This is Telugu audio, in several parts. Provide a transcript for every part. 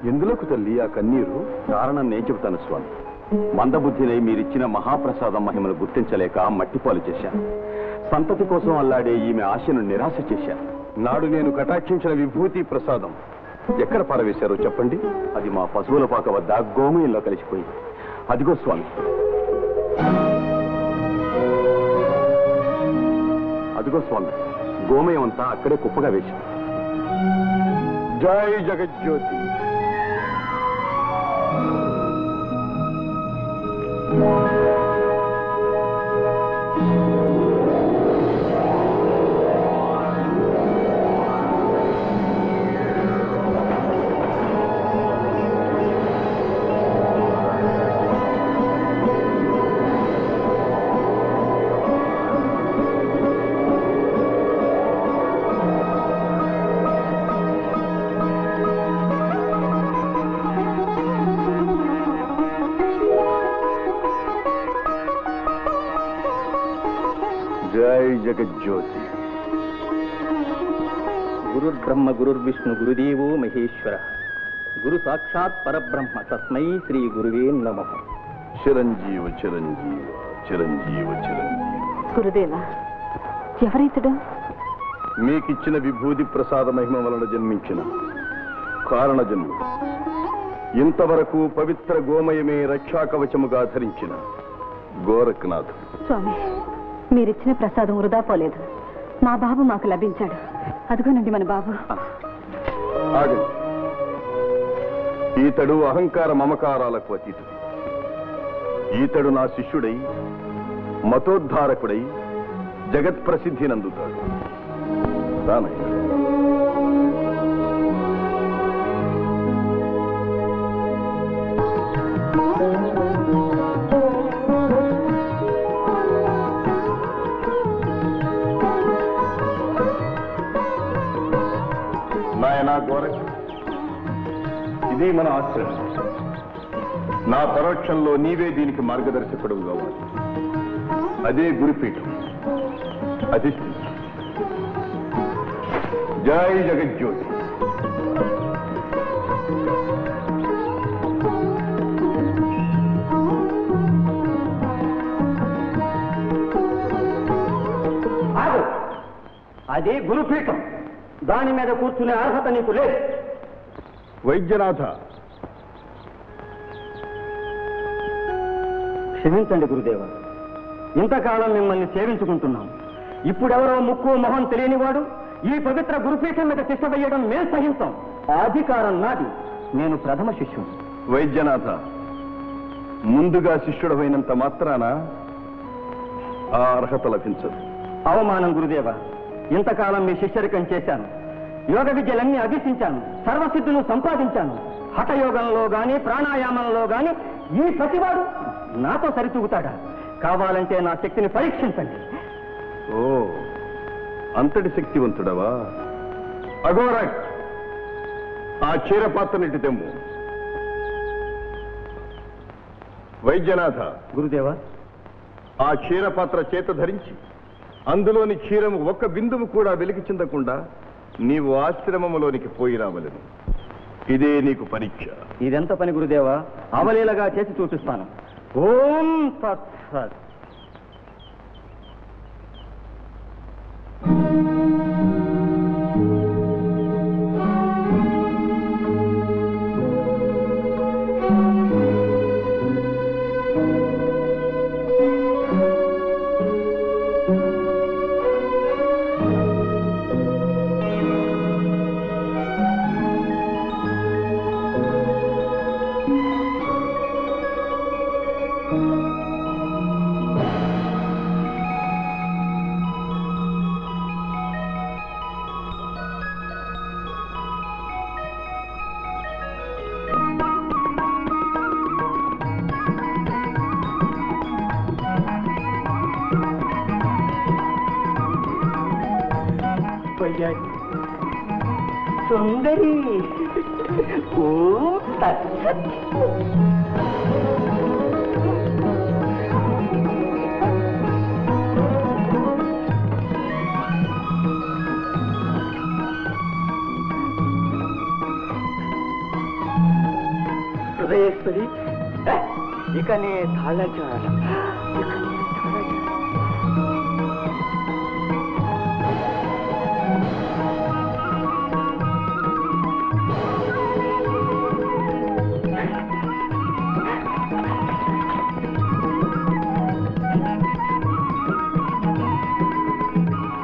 ఎందులోకి తల్లి ఆ కన్నీరు? కారణం నేను చెబుతాను స్వామి. మందబుద్ధినై మీరిచ్చిన మహాప్రసాదం మహిమను గుర్తించలేక మట్టిపాలు చేశాను. సంతతి కోసం అల్లాడే ఈమె ఆశను నిరాశ చేశాను. నాడు నేను కటాక్షించిన విభూతి ప్రసాదం ఎక్కడ పారవేశారో చెప్పండి. అది మా పశువుల పాక వద్ద గోమయంలో కలిసిపోయింది. అదిగో స్వామి, అదిగో స్వామి, గోమయం అంతా అక్కడే కుప్పగా వేశాం. జై జగజ్యోతి. జై జగజ్యోతి. గురుర్బ్రహ్మ గురుర్విష్ణు గురుదేవో మహేశ్వర, గురు సాక్షాత్ పరబ్రహ్మ, తస్మై శ్రీ గురువే నమః. చిరంజీవ చిరంజీవ చిరంజీవ చిరంజీవ. గురుదేవా, ఎవరైతుడు? మీకిచ్చిన విభూతి ప్రసాద మహిమ వలన జన్మించిన కారణ జన్ముడు, ఇంతవరకు పవిత్ర గోమయమే రక్షాకవచముగా ధరించిన గోరఖ్నాథుడు. స్వామి, మీరిచ్చిన ప్రసాదం వృధా పోలేదు. మా బాబు మాకు లభించాడు. అదిగోనండి మన బాబు. ఆగండి. ఈతడు అహంకార మమకారాలకు అతీతుడు. ఈతడు నా శిష్యుడై మతోద్ధారకుడై జగత్ ప్రసిద్ధి నందుతాడు. రానయ్య. నాయనా గోరఖ్, ఇది మన ఆశ్రమం. నా పరోక్షంలో నీవే దీనికి మార్గదర్శకుడు కావాలి. అదే గురుపీఠం. అధిష్ఠి. జై జగజ్యోతి. అదే గురుపీఠం. దాని మీద కూర్చునే అర్హత నీకు లేదు. వైద్యనాథ, క్షమించండి గురుదేవ. ఇంతకాలం మిమ్మల్ని సేవించుకుంటున్నాం. ఇప్పుడెవరో ముక్కు మొహం తెలియనివాడు ఈ పవిత్ర గురుపీఠం మీద శిక్ష వేయడం మేము సహించాం. ఆ అధికారం నాది. నేను ప్రథమ శిష్యుడు. వైద్యనాథ, ముందుగా శిష్యుడమైనంత మాత్రాన ఆ అర్హత లభించదు. అవమానం గురుదేవ. ఇంతకాలం మీ శిష్యరికం చేశాను. యోగ విద్యలన్నీ అభ్యసించాను. సర్వసిద్ధులు సంపాదించాను. హఠయోగంలో గాని ప్రాణాయామంలో గాని ఈ ప్రతివాడు నాతో సరితూగుతాడా? కావాలంటే నా శక్తిని పరీక్షించండి. ఓ, అంతటి శక్తివంతుడవా? అఘోరక్, ఆ క్షీరపాత్రనిటి తెమ్ము. వైద్యనాథ. గురుదేవ, ఆ క్షీరపాత్ర చేత ధరించి అందులోని క్షీరము ఒక్క బిందువు కూడా వెలికి చెందకుండా నీవు ఆశ్రమములోనికి పోయి రావలను. ఇదే నీకు పరీక్ష. ఇదెంత పని గురుదేవా? అవలీలగా చేసి చూపిస్తాను. ఓం తత్సత్. సుందరి. ఓం తత్సత్. మహేశ్వరి ఇక నీ తాళజాల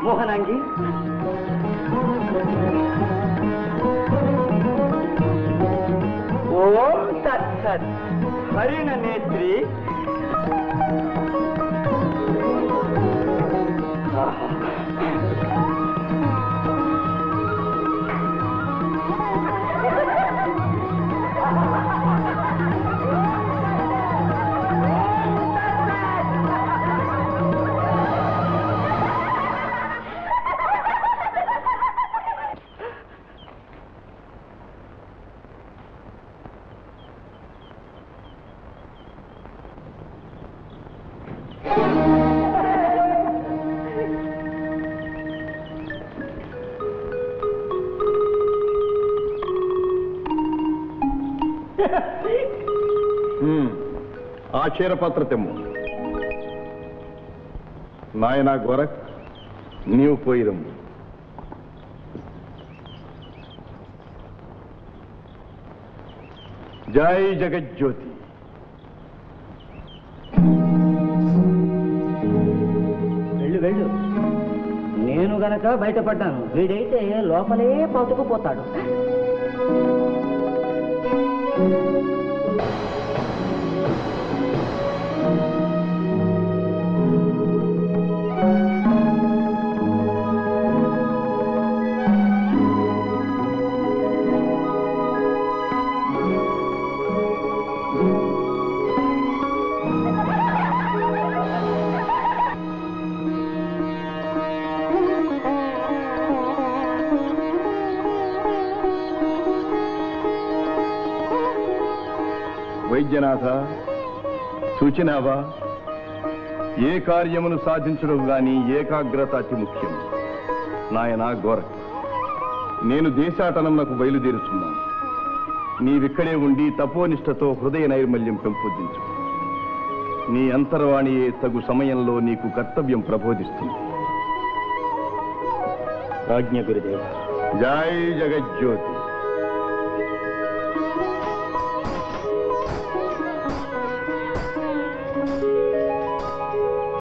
మోహనాంగి ఓం తత్సత్ హరిణ నేత్రి ఆ క్షీరపాత్ర తెమ్ము. నాయనా గోరఖ్, నీవు పోయిరమ్ము. జై జగజ్యోతి. వెళ్ళు నేను గనక బయటపడ్డాను, వీడైతే లోపలే పట్టుకుపోతాడు. వైద్యనాథ, చూచినావా? ఏ కార్యమును సాధించడం గాని ఏకాగ్రత అతి ముఖ్యం. నాయనా గోరఖ్, నేను దేశాటనమునకు బయలుదేరుచున్నాను. నీవిక్కడే ఉండి తపోనిష్టతో హృదయ నైర్మల్యం పెంపొందించు. నీ అంతర్వాణియే తగు సమయంలో నీకు కర్తవ్యం ప్రబోధిస్తుంది. రాజ్ఞ గురుదేవ. జై జగజ్యోతి.